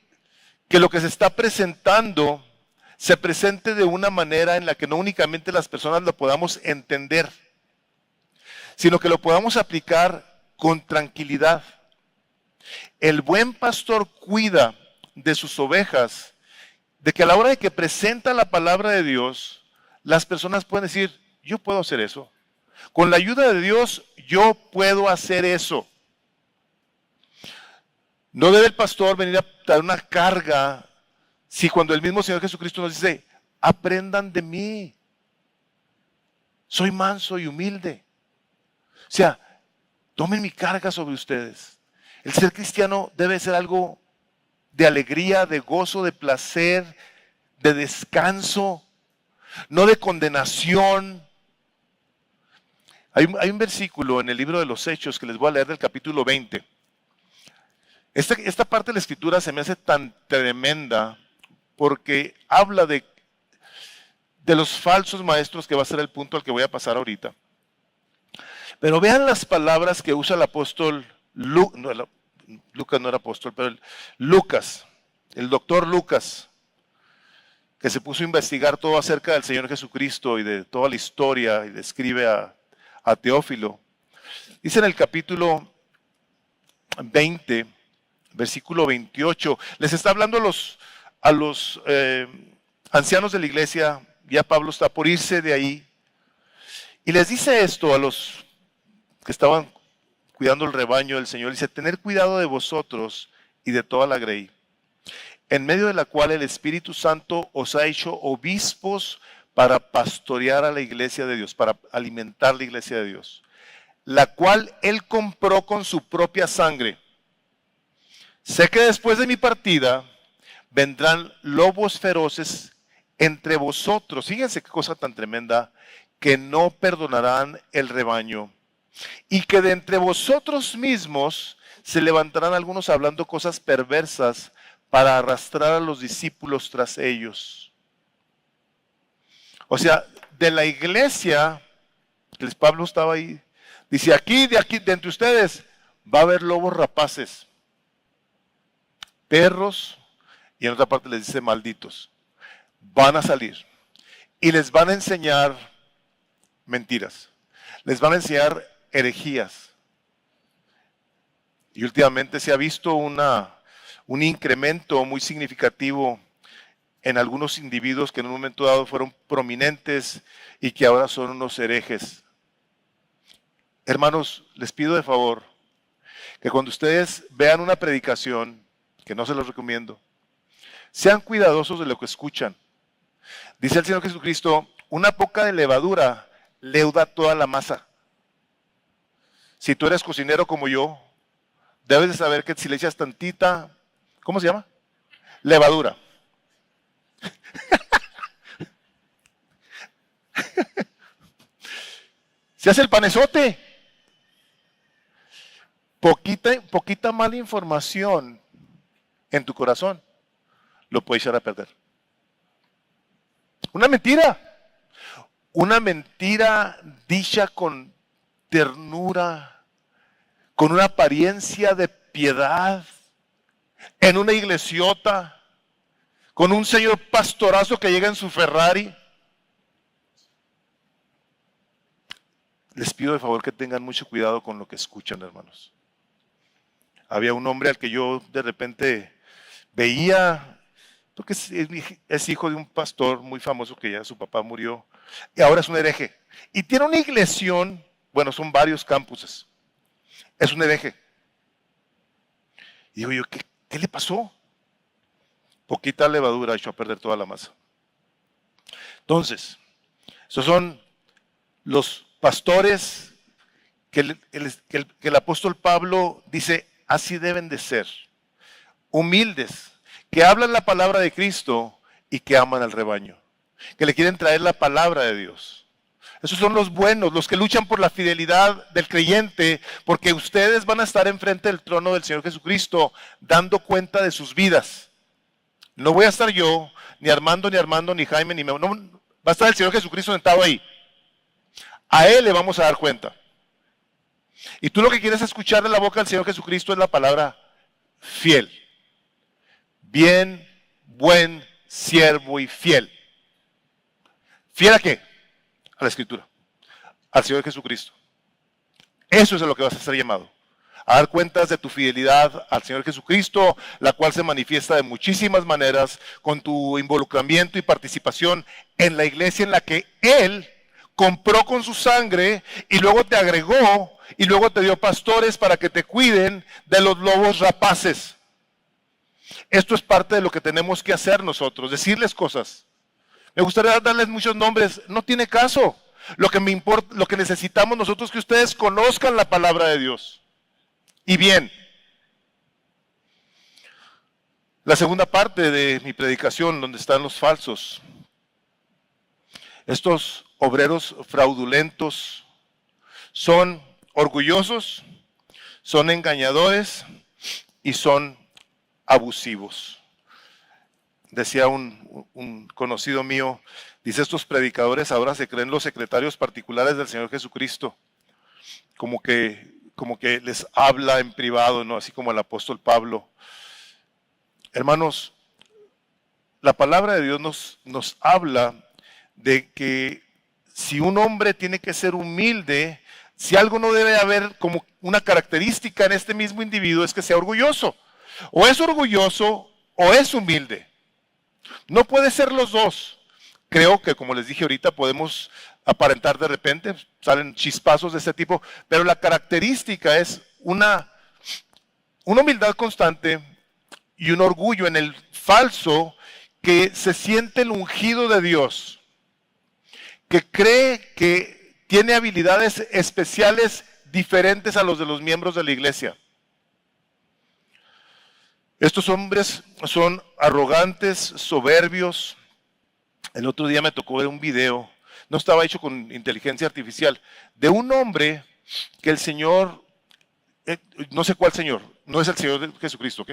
lo que se está presentando se presente de una manera en la que no únicamente las personas lo podamos entender, sino que lo podamos aplicar con tranquilidad. El buen pastor cuida de sus ovejas, de que a la hora de que presenta la palabra de Dios, las personas pueden decir: yo puedo hacer eso. Con la ayuda de Dios, yo puedo hacer eso. No debe el pastor venir a dar una carga, si cuando el mismo Señor Jesucristo nos dice: aprendan de mí, soy manso y humilde. O sea, tomen mi carga sobre ustedes. El ser cristiano debe ser algo de alegría, de gozo, de placer, de descanso, no de condenación. Hay un versículo en el libro de los Hechos que les voy a leer, del capítulo 20. Esta parte de la escritura se me hace tan tremenda porque habla de los falsos maestros, que va a ser el punto al que voy a pasar ahorita. Pero vean las palabras que usa el apóstol Lucas no era apóstol, pero Lucas, el doctor Lucas, que se puso a investigar todo acerca del Señor Jesucristo y de toda la historia y le escribe a Teófilo. Dice en el capítulo 20, versículo 28, les está hablando a los ancianos de la iglesia, ya Pablo está por irse de ahí, y les dice esto a los que estaban cuidando el rebaño del Señor, dice, tener cuidado de vosotros y de toda la grey, en medio de la cual el Espíritu Santo os ha hecho obispos para pastorear a la iglesia de Dios, para alimentar la iglesia de Dios, la cual Él compró con su propia sangre. Sé que después de mi partida vendrán lobos feroces entre vosotros. Fíjense qué cosa tan tremenda, que no perdonarán el rebaño. Y que de entre vosotros mismos se levantarán algunos hablando cosas perversas para arrastrar a los discípulos tras ellos. O sea, de la iglesia, Pablo estaba ahí, dice, de entre ustedes va a haber lobos rapaces, perros, y en otra parte les dice malditos. Van a salir y les van a enseñar mentiras, les van a enseñar herejías. Y últimamente se ha visto un incremento muy significativo en algunos individuos que en un momento dado fueron prominentes y que ahora son unos herejes. Hermanos, les pido de favor que cuando ustedes vean una predicación, que no se los recomiendo, sean cuidadosos de lo que escuchan. Dice el Señor Jesucristo, una poca de levadura leuda toda la masa. Si tú eres cocinero como yo, debes de saber que si le echas tantita, ¿cómo se llama? Levadura. Se hace el panezote. Poquita mala información en tu corazón lo puede echar a perder. Una mentira dicha con ternura, con una apariencia de piedad, en una iglesiota, con un señor pastorazo que llega en su Ferrari. Les pido de favor que tengan mucho cuidado con lo que escuchan, hermanos. Había un hombre al que yo de repente veía, porque es hijo de un pastor muy famoso que ya su papá murió, y ahora es un hereje. Y tiene una iglesión, bueno, son varios campuses. Es un hereje. Y digo yo, ¿qué le pasó? Poquita levadura echó a perder toda la masa. Entonces, esos son los pastores que el apóstol Pablo dice, así deben de ser. Humildes, que hablan la palabra de Cristo y que aman al rebaño. Que le quieren traer la palabra de Dios. Esos son los buenos, los que luchan por la fidelidad del creyente, porque ustedes van a estar enfrente del trono del Señor Jesucristo, dando cuenta de sus vidas. No voy a estar yo, ni Armando, ni Jaime, ni Memo. No, va a estar el Señor Jesucristo sentado ahí. A Él le vamos a dar cuenta. Y tú lo que quieres escuchar de la boca del Señor Jesucristo es la palabra fiel. Bien, buen, siervo y fiel. ¿Fiel a qué? A la Escritura, al Señor Jesucristo. Eso es a lo que vas a ser llamado. A dar cuentas de tu fidelidad al Señor Jesucristo, la cual se manifiesta de muchísimas maneras con tu involucramiento y participación en la iglesia en la que Él compró con su sangre y luego te agregó y luego te dio pastores para que te cuiden de los lobos rapaces. Esto es parte de lo que tenemos que hacer nosotros, decirles cosas. Me gustaría darles muchos nombres, no tiene caso. Lo que me importa, lo que necesitamos nosotros es que ustedes conozcan la palabra de Dios. Y bien, la segunda parte de mi predicación, donde están los falsos. Estos obreros fraudulentos son orgullosos, son engañadores y son abusivos. Decía un conocido mío, dice, estos predicadores ahora se creen los secretarios particulares del Señor Jesucristo. como que les habla en privado, ¿no? Así como el apóstol Pablo. Hermanos, la palabra de Dios nos habla de que si un hombre tiene que ser humilde, si algo no debe haber como una característica en este mismo individuo es que sea orgulloso. O es orgulloso o es humilde. No puede ser los dos. Creo que, como les dije ahorita, podemos aparentar de repente, salen chispazos de este tipo, pero la característica es una humildad constante y un orgullo en el falso que se siente el ungido de Dios, que cree que tiene habilidades especiales diferentes a los de los miembros de la iglesia. Estos hombres son arrogantes, soberbios. El otro día me tocó ver un video, no estaba hecho con inteligencia artificial, de un hombre que el Señor, no sé cuál Señor, no es el Señor de Jesucristo, ¿ok?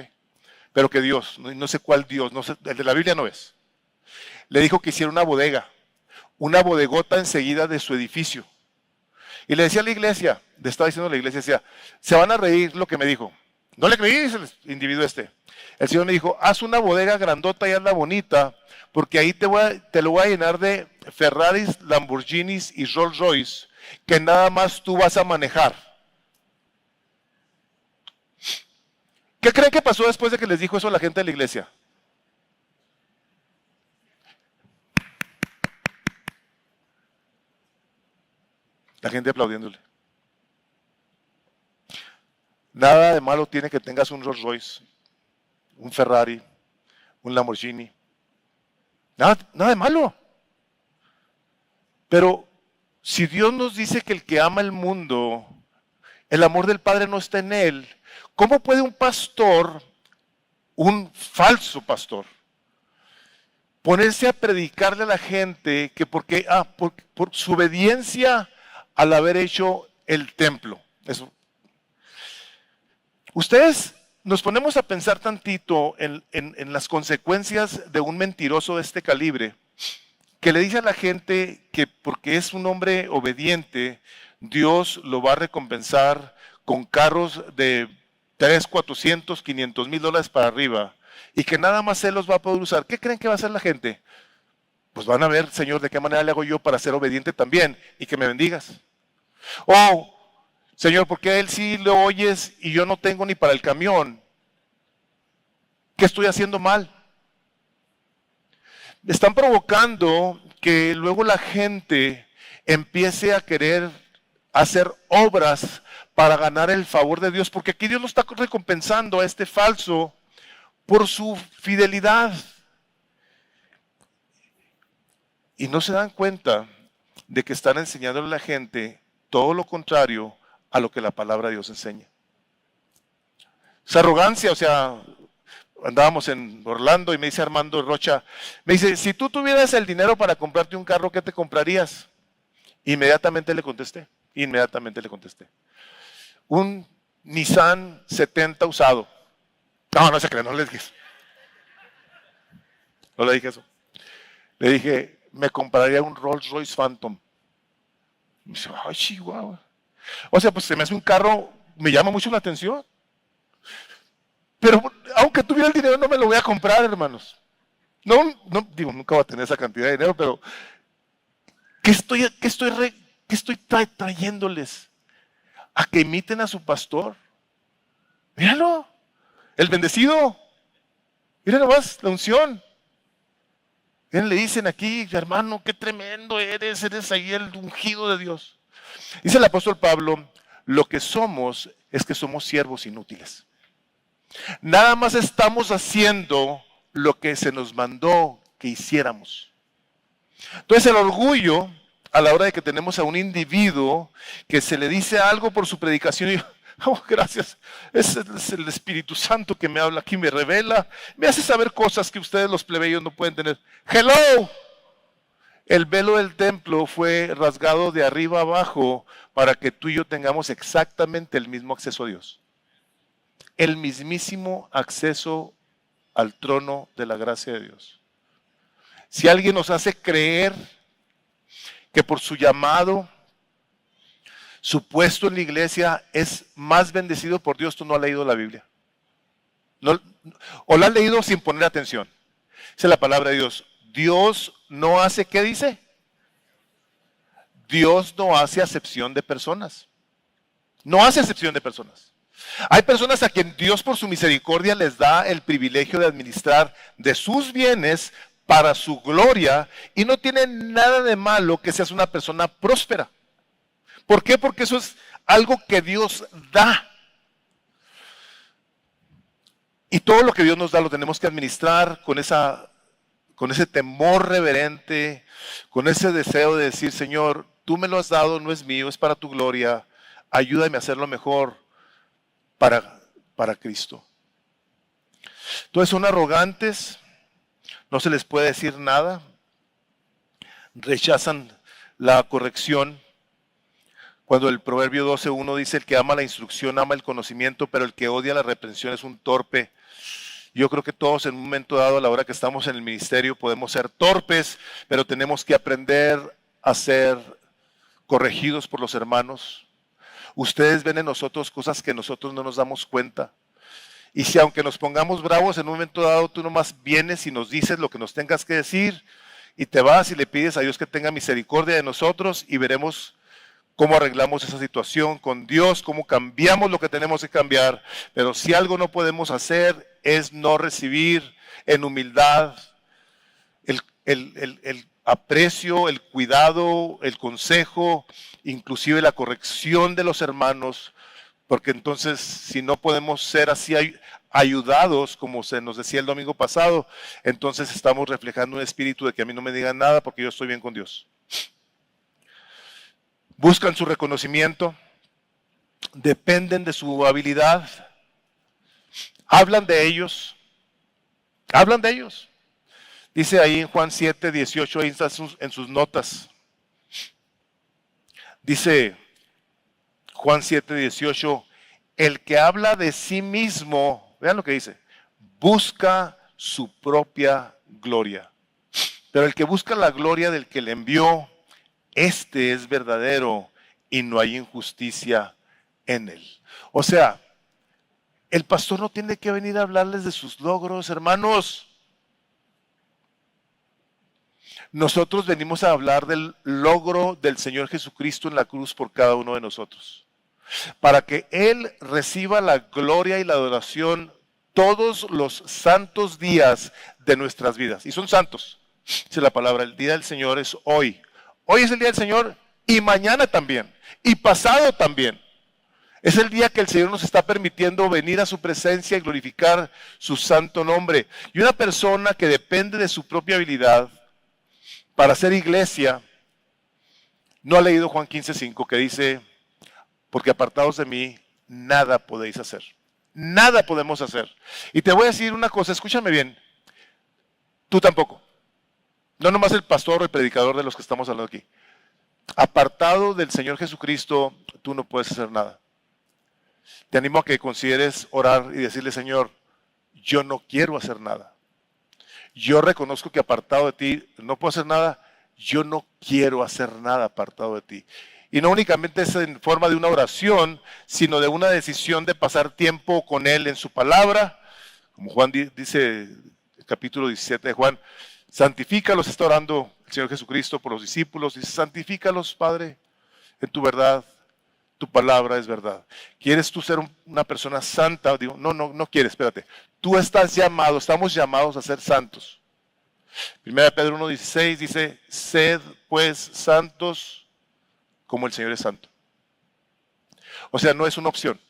Pero que Dios, no sé cuál Dios, no sé, el de la Biblia no es. Le dijo que hiciera una bodega, una bodegota enseguida de su edificio. Y le decía a la iglesia, le estaba diciendo a la iglesia, decía, se van a reír lo que me dijo. No le creí, dice el individuo este. El Señor me dijo, haz una bodega grandota y hazla bonita, porque ahí te lo voy a llenar de Ferraris, Lamborghinis y Rolls Royce, que nada más tú vas a manejar. ¿Qué creen que pasó después de que les dijo eso a la gente de la iglesia? La gente aplaudiéndole. Nada de malo tiene que tengas un Rolls Royce, un Ferrari, un Lamborghini. Nada de malo. Pero si Dios nos dice que el que ama el mundo, el amor del Padre no está en él, ¿cómo puede un pastor, un falso pastor, ponerse a predicarle a la gente que por su obediencia al haber hecho el templo? Eso. Ustedes nos ponemos a pensar tantito en las consecuencias de un mentiroso de este calibre, que le dice a la gente que porque es un hombre obediente, Dios lo va a recompensar con carros de 300, 400, 500 mil dólares para arriba, y que nada más Él los va a poder usar. ¿Qué creen que va a hacer la gente? Pues van a ver, Señor, de qué manera le hago yo para ser obediente también y que me bendigas. O, Señor, ¿por qué a Él sí lo oyes y yo no tengo ni para el camión? ¿Qué estoy haciendo mal? Están provocando que luego la gente empiece a querer hacer obras para ganar el favor de Dios, porque aquí Dios lo está recompensando a este falso por su fidelidad. Y no se dan cuenta de que están enseñándole a la gente todo lo contrario a lo que la palabra de Dios enseña. Esa arrogancia, o sea, andábamos en Orlando y me dice Armando Rocha, me dice, si tú tuvieras el dinero para comprarte un carro, ¿qué te comprarías? Inmediatamente le contesté. Un Nissan 70 usado. No se cree, no le dije eso. No le dije eso. Le dije, me compraría un Rolls Royce Phantom. Me dice, ay, chihuahua. O sea, pues se me hace un carro, me llama mucho la atención. Pero aunque tuviera el dinero, no me lo voy a comprar, hermanos. No, nunca voy a tener esa cantidad de dinero, pero ¿qué estoy trayéndoles? A que imiten a su pastor. Míralo, el bendecido. Mira nomás la unción. Miren, le dicen aquí, hermano, qué tremendo eres ahí el ungido de Dios. Dice el apóstol Pablo, lo que somos es que somos siervos inútiles. Nada más estamos haciendo lo que se nos mandó que hiciéramos. Entonces el orgullo, a la hora de que tenemos a un individuo que se le dice algo por su predicación y gracias, es el Espíritu Santo que me habla aquí, me revela, me hace saber cosas que ustedes los plebeyos no pueden tener. ¡Hello! El velo del templo fue rasgado de arriba abajo para que tú y yo tengamos exactamente el mismo acceso a Dios. El mismísimo acceso al trono de la gracia de Dios. Si alguien nos hace creer que por su llamado Su puesto en la iglesia es más bendecido por Dios. Tú no has leído la Biblia. No, o la has leído sin poner atención. Esa es la palabra de Dios. Dios no hace, ¿qué dice? Dios no hace acepción de personas. No hace acepción de personas. Hay personas a quien Dios por su misericordia les da el privilegio de administrar de sus bienes para su gloria y no tiene nada de malo que seas una persona próspera. ¿Por qué? Porque eso es algo que Dios da. Y todo lo que Dios nos da lo tenemos que administrar con ese temor reverente, con ese deseo de decir, Señor, tú me lo has dado, no es mío, es para tu gloria. Ayúdame a hacerlo mejor para Cristo. Entonces son arrogantes, no se les puede decir nada, rechazan la corrección. Cuando el Proverbio 12:1 dice, el que ama la instrucción ama el conocimiento, pero el que odia la reprensión es un torpe. Yo creo que todos en un momento dado, a la hora que estamos en el ministerio, podemos ser torpes, pero tenemos que aprender a ser corregidos por los hermanos. Ustedes ven en nosotros cosas que nosotros no nos damos cuenta. Y si aunque nos pongamos bravos en un momento dado, tú nomás vienes y nos dices lo que nos tengas que decir y te vas y le pides a Dios que tenga misericordia de nosotros y veremos cómo arreglamos esa situación con Dios, cómo cambiamos lo que tenemos que cambiar. Pero si algo no podemos hacer es no recibir en humildad el aprecio, el cuidado, el consejo, inclusive la corrección de los hermanos, porque entonces si no podemos ser así ayudados, como se nos decía el domingo pasado, entonces estamos reflejando un espíritu de que a mí no me digan nada porque yo estoy bien con Dios. Buscan su reconocimiento, dependen de su habilidad, hablan de ellos. Dice ahí en Juan 7:18, ahí está en sus notas. Dice Juan 7:18, el que habla de sí mismo, vean lo que dice, busca su propia gloria. Pero el que busca la gloria del que le envió, este es verdadero y no hay injusticia en él. O sea, el pastor no tiene que venir a hablarles de sus logros, hermanos. Nosotros venimos a hablar del logro del Señor Jesucristo en la cruz por cada uno de nosotros. Para que Él reciba la gloria y la adoración todos los santos días de nuestras vidas. Y son santos. Dice la palabra, el día del Señor es hoy. Hoy es el día del Señor y mañana también. Y pasado también. Es el día que el Señor nos está permitiendo venir a su presencia y glorificar su santo nombre. Y una persona que depende de su propia habilidad para hacer iglesia, no ha leído Juan 15:5 que dice, porque apartados de mí, nada podéis hacer. Nada podemos hacer. Y te voy a decir una cosa, escúchame bien, tú tampoco. No nomás el pastor o el predicador de los que estamos hablando aquí. Apartado del Señor Jesucristo, tú no puedes hacer nada. Te animo a que consideres orar y decirle, Señor, yo no quiero hacer nada. Yo reconozco que apartado de ti no puedo hacer nada. Yo no quiero hacer nada apartado de ti. Y no únicamente es en forma de una oración, sino de una decisión de pasar tiempo con Él en su palabra. Como Juan dice, el capítulo 17 de Juan, santifícalos, está orando el Señor Jesucristo por los discípulos. Dice, santifícalos, Padre, en tu verdad. Tu palabra es verdad. ¿Quieres tú ser una persona santa? Digo, no quieres, espérate. Tú estás llamado, estamos llamados a ser santos. 1 Pedro 1:16 dice, sed pues santos como el Señor es santo. O sea, no es una opción.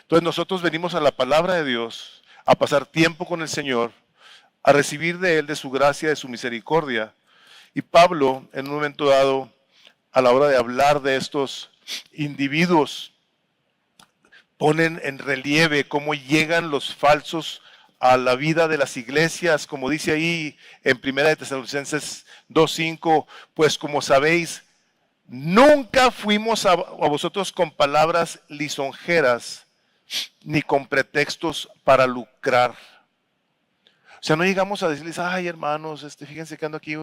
Entonces nosotros venimos a la palabra de Dios, a pasar tiempo con el Señor, a recibir de Él, de su gracia, de su misericordia. Y Pablo, en un momento dado, a la hora de hablar de estos individuos, ponen en relieve cómo llegan los falsos a la vida de las iglesias, como dice ahí en 1 Tesalonicenses 2:5, pues como sabéis, nunca fuimos a vosotros con palabras lisonjeras, ni con pretextos para lucrar. O sea, no llegamos a decirles, ay hermanos, fíjense que ando aquí,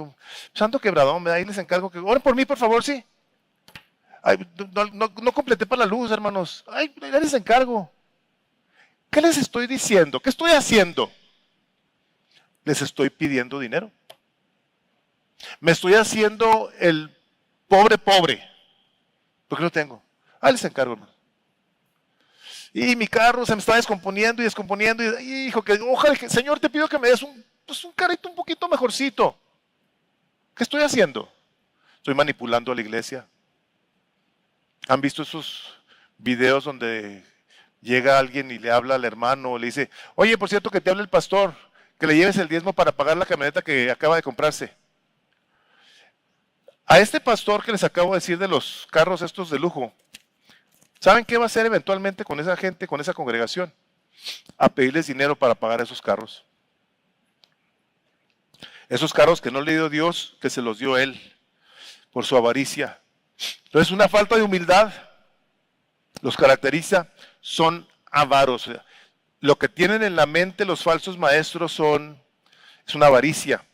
santo quebradón, ahí les encargo que oren por mí, por favor, sí. Ay, no completé para la luz, hermanos. Ay, ya les encargo. ¿Qué les estoy diciendo? ¿Qué estoy haciendo? Les estoy pidiendo dinero. Me estoy haciendo el pobre. ¿Por qué no tengo? Ah, les encargo, hermano. Y mi carro se me está descomponiendo. Y hijo, que ojalá, Señor, te pido que me des un carrito un poquito mejorcito. ¿Qué estoy haciendo? Estoy manipulando a la iglesia. ¿Han visto esos videos donde llega alguien y le habla al hermano o le dice, oye, por cierto, que te hable el pastor, que le lleves el diezmo para pagar la camioneta que acaba de comprarse? A este pastor que les acabo de decir de los carros estos de lujo, ¿saben qué va a hacer eventualmente con esa gente, con esa congregación? A pedirles dinero para pagar esos carros. Esos carros que no le dio Dios, que se los dio Él, por su avaricia. Entonces, una falta de humildad los caracteriza, son avaros. Lo que tienen en la mente los falsos maestros es una avaricia.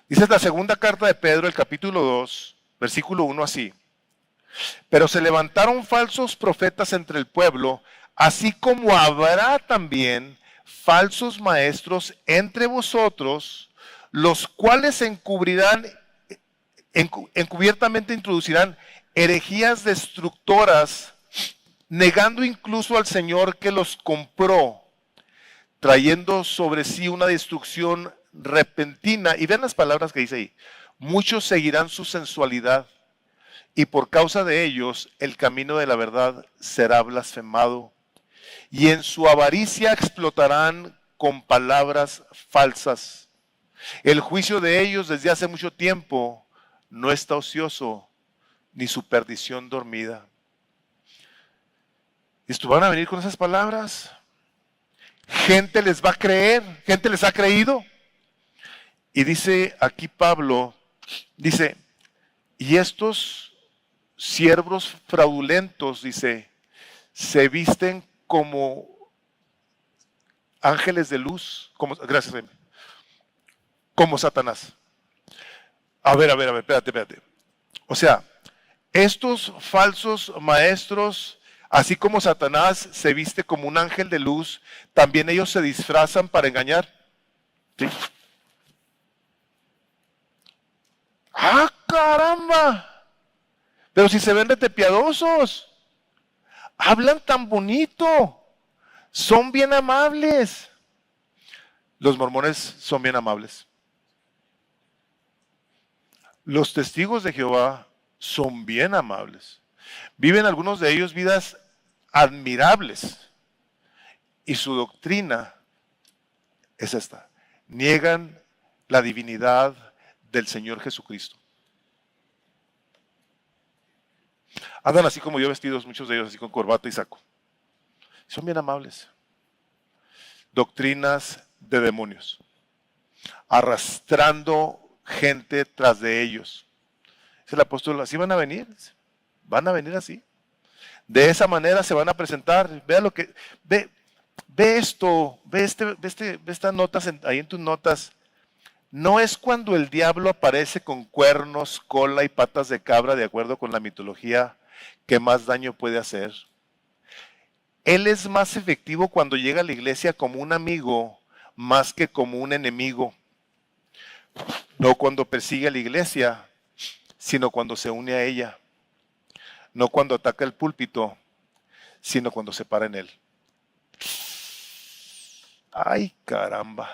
Dice la segunda carta de Pedro, el capítulo 2, versículo 1 así. Pero se levantaron falsos profetas entre el pueblo, así como habrá también falsos maestros entre vosotros, los cuales encubiertamente introducirán herejías destructoras, negando incluso al Señor que los compró, trayendo sobre sí una destrucción repentina. Y vean las palabras que dice ahí. Muchos seguirán su sensualidad y por causa de ellos el camino de la verdad será blasfemado. Y en su avaricia explotarán con palabras falsas. El juicio de ellos desde hace mucho tiempo no está ocioso, ni su perdición dormida. ¿Y van a venir con esas palabras? Gente les va a creer, gente les ha creído. Y dice aquí Pablo, dice, y estos siervos fraudulentos, dice, se visten como ángeles de luz, gracias, como Satanás. A ver, espérate. O sea, estos falsos maestros, así como Satanás se viste como un ángel de luz, también ellos se disfrazan para engañar. ¿Sí? ¡Ah, caramba! Pero si se ven de piadosos, hablan tan bonito, son bien amables. Los mormones son bien amables. Los testigos de Jehová son bien amables. Viven algunos de ellos vidas admirables. Y su doctrina es esta. Niegan la divinidad del Señor Jesucristo. Andan así como yo vestidos, muchos de ellos así con corbata y saco. Son bien amables. Doctrinas de demonios. Arrastrando gente tras de ellos. Dice el apóstol, así van a venir así. De esa manera se van a presentar. Vea lo que, ve esto, ve estas notas ahí en tus notas. No es cuando el diablo aparece con cuernos, cola y patas de cabra, de acuerdo con la mitología, que más daño puede hacer. Él es más efectivo cuando llega a la iglesia como un amigo, más que como un enemigo. No cuando persigue a la iglesia, sino cuando se une a ella. No cuando ataca el púlpito, sino cuando se para en él. ¡Ay, caramba!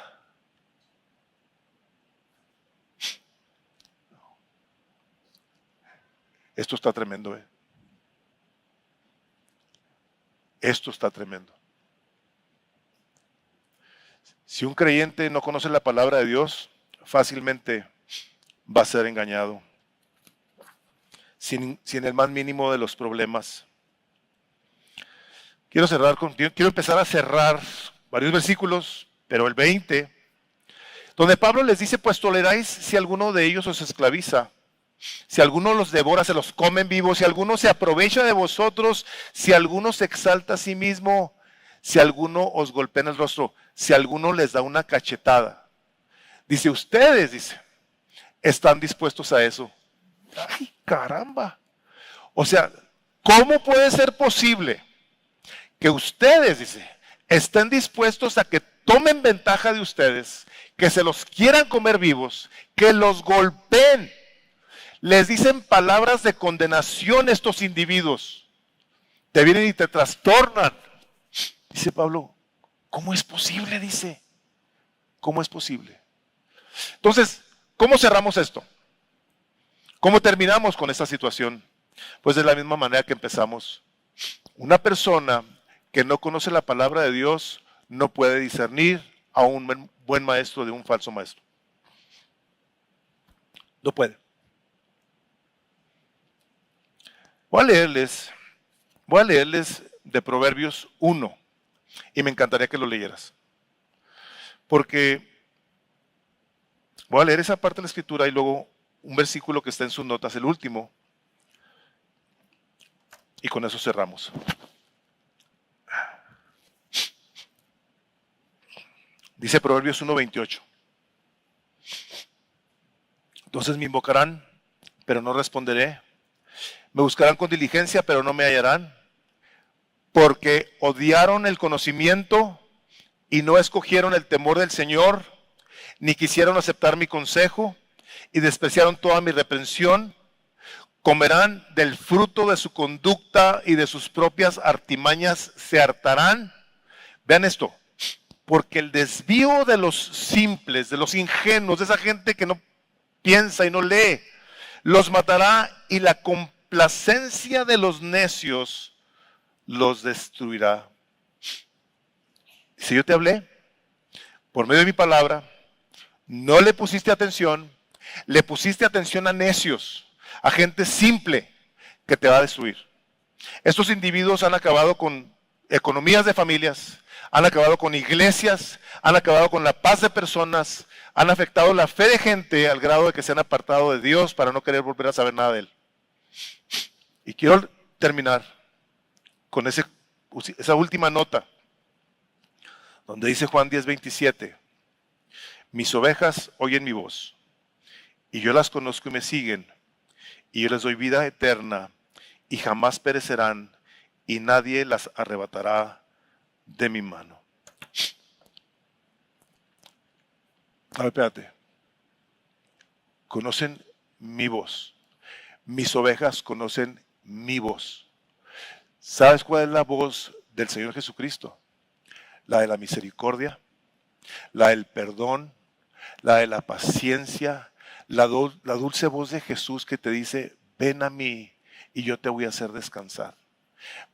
Esto está tremendo, ¿eh? Esto está tremendo. Si un creyente no conoce la palabra de Dios, fácilmente va a ser engañado. Sin el más mínimo de los problemas. Quiero empezar a cerrar varios versículos, pero el 20, donde Pablo les dice, pues toleráis si alguno de ellos os esclaviza, si alguno los devora, se los comen vivos, si alguno se aprovecha de vosotros, si alguno se exalta a sí mismo, si alguno os golpea en el rostro, si alguno les da una cachetada. Dice, ustedes, están dispuestos a eso. ¡Ay, caramba! O sea, ¿cómo puede ser posible que ustedes, dice, estén dispuestos a que tomen ventaja de ustedes, que se los quieran comer vivos, que los golpeen? Les dicen palabras de condenación estos individuos. Te vienen y te trastornan. Dice Pablo, ¿cómo es posible? Dice, ¿cómo es posible? Entonces, ¿cómo cerramos esto? ¿Cómo terminamos con esta situación? Pues de la misma manera que empezamos. Una persona que no conoce la palabra de Dios no puede discernir a un buen maestro de un falso maestro. No puede. Voy a leerles de Proverbios 1 y me encantaría que lo leyeras. Porque voy a leer esa parte de la escritura y luego un versículo que está en sus notas, el último, y con eso cerramos. Dice Proverbios 1:28. Entonces me invocarán, pero no responderé. Me buscarán con diligencia, pero no me hallarán. Porque odiaron el conocimiento y no escogieron el temor del Señor, ni quisieron aceptar mi consejo y despreciaron toda mi reprensión. Comerán del fruto de su conducta y de sus propias artimañas se hartarán. Vean esto, porque el desvío de los simples, de los ingenuos, de esa gente que no piensa y no lee, los matará, y la complacencia de los necios los destruirá. Si yo te hablé por medio de mi palabra, no le pusiste atención, le pusiste atención a necios, a gente simple que te va a destruir. Estos individuos han acabado con economías de familias, han acabado con iglesias, han acabado con la paz de personas, han afectado la fe de gente al grado de que se han apartado de Dios para no querer volver a saber nada de Él. Y quiero terminar con esa última nota, donde dice Juan 10:27, mis ovejas oyen mi voz, y yo las conozco y me siguen, y yo les doy vida eterna, y jamás perecerán, y nadie las arrebatará de mi mano. A ver, espérate. Conocen mi voz. Mis ovejas conocen mi voz. ¿Sabes cuál es la voz del Señor Jesucristo? La de la misericordia, la del perdón, la de la paciencia, la dulce voz de Jesús que te dice, ven a mí y yo te voy a hacer descansar.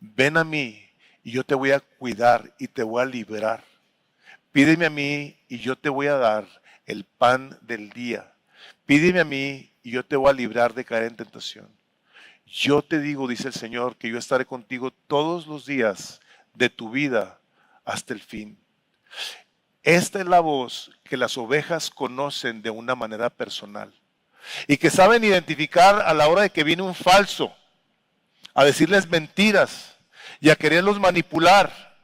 Ven a mí y yo te voy a cuidar y te voy a liberar. Pídeme a mí y yo te voy a dar el pan del día. Pídeme a mí y yo te voy a librar de caer en tentación. Yo te digo, dice el Señor, que yo estaré contigo todos los días de tu vida hasta el fin. Esta es la voz que las ovejas conocen de una manera personal y que saben identificar a la hora de que viene un falso a decirles mentiras y a quererlos manipular,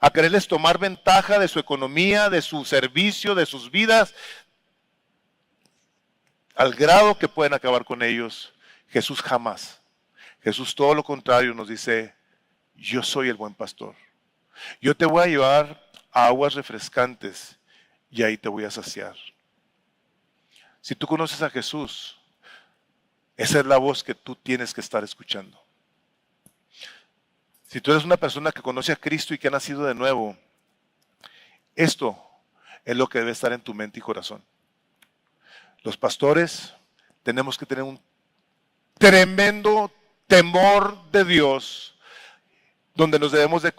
a quererles tomar ventaja de su economía, de su servicio, de sus vidas, al grado que pueden acabar con ellos. Jesús jamás. Jesús todo lo contrario nos dice, yo soy el buen pastor. Yo te voy a llevar a aguas refrescantes y ahí te voy a saciar. Si tú conoces a Jesús, esa es la voz que tú tienes que estar escuchando. Si tú eres una persona que conoce a Cristo y que ha nacido de nuevo, esto es lo que debe estar en tu mente y corazón. Los pastores tenemos que tener un tremendo temor de Dios, donde nos debemos de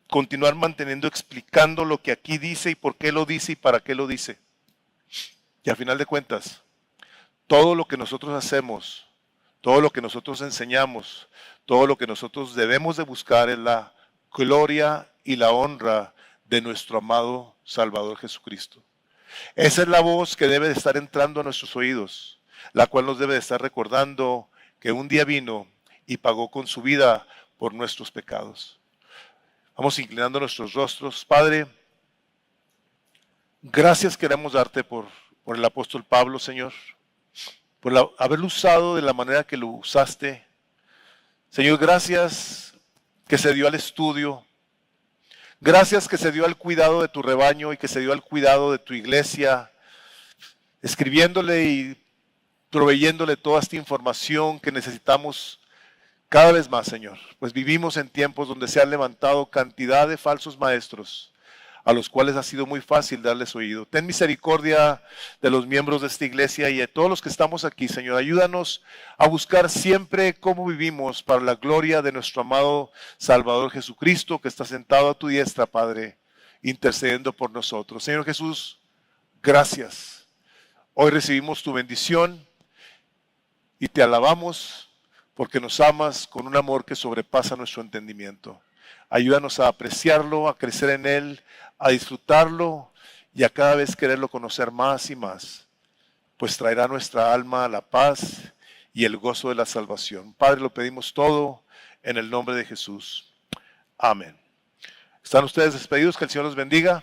continuar manteniendo, explicando lo que aquí dice y por qué lo dice y para qué lo dice. Y al final de cuentas, todo lo que nosotros hacemos, todo lo que nosotros enseñamos, todo lo que nosotros debemos de buscar es la gloria y la honra de nuestro amado Salvador Jesucristo. Esa es la voz que debe de estar entrando a nuestros oídos, la cual nos debe de estar recordando que un día vino y pagó con su vida por nuestros pecados. Vamos inclinando nuestros rostros. Padre, gracias queremos darte por el apóstol Pablo, Señor, por haberlo usado de la manera que lo usaste. Señor, gracias que se dio al estudio. Gracias que se dio al cuidado de tu rebaño y que se dio al cuidado de tu iglesia, escribiéndole y proveyéndole toda esta información que necesitamos cada vez más, Señor. Pues vivimos en tiempos donde se han levantado cantidad de falsos maestros a los cuales ha sido muy fácil darles oído. Ten misericordia de los miembros de esta iglesia y de todos los que estamos aquí, Señor. Ayúdanos a buscar siempre cómo vivimos para la gloria de nuestro amado Salvador Jesucristo, que está sentado a tu diestra, Padre, intercediendo por nosotros. Señor Jesús, gracias. Hoy recibimos tu bendición y te alabamos porque nos amas con un amor que sobrepasa nuestro entendimiento. Ayúdanos a apreciarlo, a crecer en él, a disfrutarlo y a cada vez quererlo conocer más y más, pues traerá a nuestra alma la paz y el gozo de la salvación. Padre, lo pedimos todo en el nombre de Jesús. Amén. ¿Están ustedes despedidos? Que el Señor los bendiga.